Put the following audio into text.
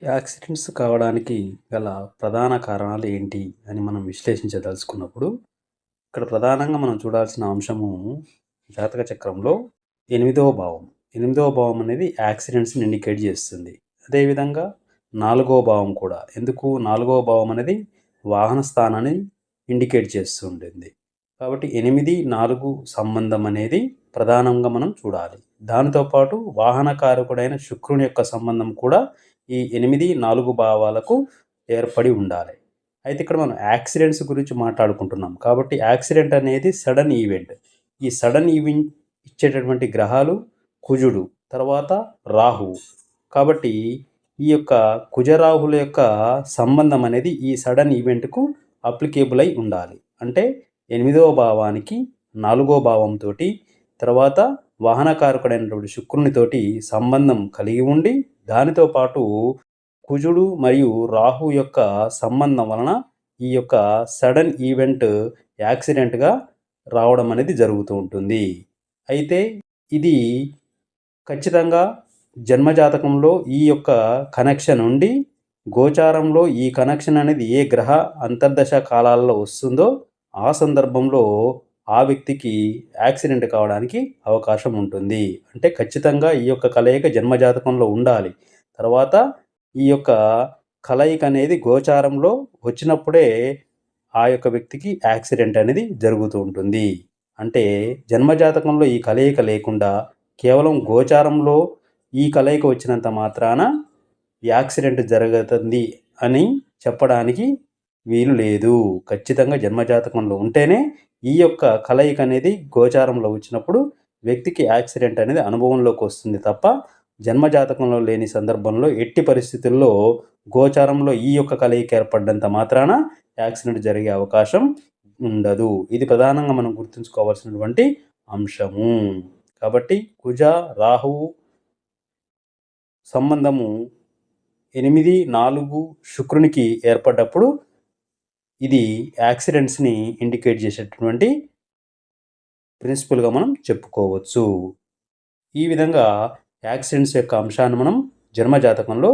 Accidents కావడానికి గల ప్రధాన కారణాలు ఏంటి అని మనం విశ్లేషించదలుచుకున్నప్పుడు, ఇక్కడ ప్రధానంగా మనం చూడాల్సిన అంశము జాతక చక్రంలో ఎనిమిదవ భావం. ఎనిమిదవ భావం అనేది యాక్సిడెంట్స్‌ని ఇండికేట్ చేస్తుంది. అదేవిధంగా నాలుగవ భావం కూడా. ఎందుకు నాలుగవ భావం అనేది వాహన స్థానాన్ని ఇండికేట్ చేస్తూ ఉంటుంది. కాబట్టి 8, 4 సంబంధం అనేది ప్రధానంగా మనం చూడాలి. దానితో పాటు వాహన కారకుడైన శుక్రుని యొక్క సంబంధం కూడా ఈ 8, 4 భావాలకు ఏర్పడి ఉండాలి. అయితే ఇక్కడ మనం యాక్సిడెంట్స్ గురించి మాట్లాడుకుంటున్నాం. కాబట్టి యాక్సిడెంట్ అనేది సడన్ ఈవెంట్. ఈ సడన్ ఈవెంట్ ఇచ్చేటటువంటి గ్రహాలు కుజుడు, తర్వాత రాహువు. కాబట్టి ఈ యొక్క కుజరాహుల యొక్క సంబంధం అనేది ఈ సడన్ ఈవెంట్‌కు అప్లికేబుల్ అయి ఉండాలి. అంటే 8వ భావానికి 4వ భావంతోటి, తర్వాత వాహనకారకుడైనటువంటి శుక్రునితోటి సంబంధం కలిగి ఉండి, దానితో పాటు కుజుడు మరియు రాహు యొక్క సంబంధం వలన ఈ యొక్క సడన్ ఈవెంట్ యాక్సిడెంట్‌గా రావడం అనేది జరుగుతూ ఉంటుంది. అయితే ఇది ఖచ్చితంగా జన్మజాతకంలో ఈ యొక్క కనెక్షన్ ఉండి, గోచారంలో ఈ కనెక్షన్ అనేది ఏ గ్రహ అంతర్దశ కాలాల్లో వస్తుందో, ఆ సందర్భంలో ఆ వ్యక్తికి యాక్సిడెంట్ కావడానికి అవకాశం ఉంటుంది. అంటే ఖచ్చితంగా ఈ యొక్క కలయిక జన్మజాతకంలో ఉండాలి. తర్వాత ఈ యొక్క కలయిక అనేది గోచారంలో వచ్చినప్పుడే ఆ యొక్క వ్యక్తికి యాక్సిడెంట్ అనేది జరుగుతూ ఉంటుంది. అంటే జన్మజాతకంలో ఈ కలయిక లేకుండా కేవలం గోచారంలో ఈ కలయిక వచ్చినంత మాత్రాన యాక్సిడెంట్ జరుగుతుంది అని చెప్పడానికి వీలు లేదు. ఖచ్చితంగా జన్మజాతకంలో ఉంటేనే ఈ యొక్క కలయిక అనేది గోచారంలో వచ్చినప్పుడు వ్యక్తికి యాక్సిడెంట్ అనేది అనుభవంలోకి వస్తుంది తప్ప, జన్మజాతకంలో లేని సందర్భంలో ఎట్టి పరిస్థితుల్లో గోచారంలో ఈ యొక్క కలయిక ఏర్పడ్డంత మాత్రాన యాక్సిడెంట్ జరిగే అవకాశం ఉండదు. ఇది ప్రధానంగా మనం గుర్తుంచుకోవాల్సినటువంటి అంశము. కాబట్టి కుజ, రాహువు సంబంధము 8, 4 శుక్రునికి ఏర్పడ్డప్పుడు ఇది యాక్సిడెంట్స్‌ని ఇండికేట్ చేసేటటువంటి ప్రిన్సిపల్‌గా మనం చెప్పుకోవచ్చు. ఈ విధంగా యాక్సిడెంట్స్ యొక్క అంశాన్ని మనం జన్మజాతకంలో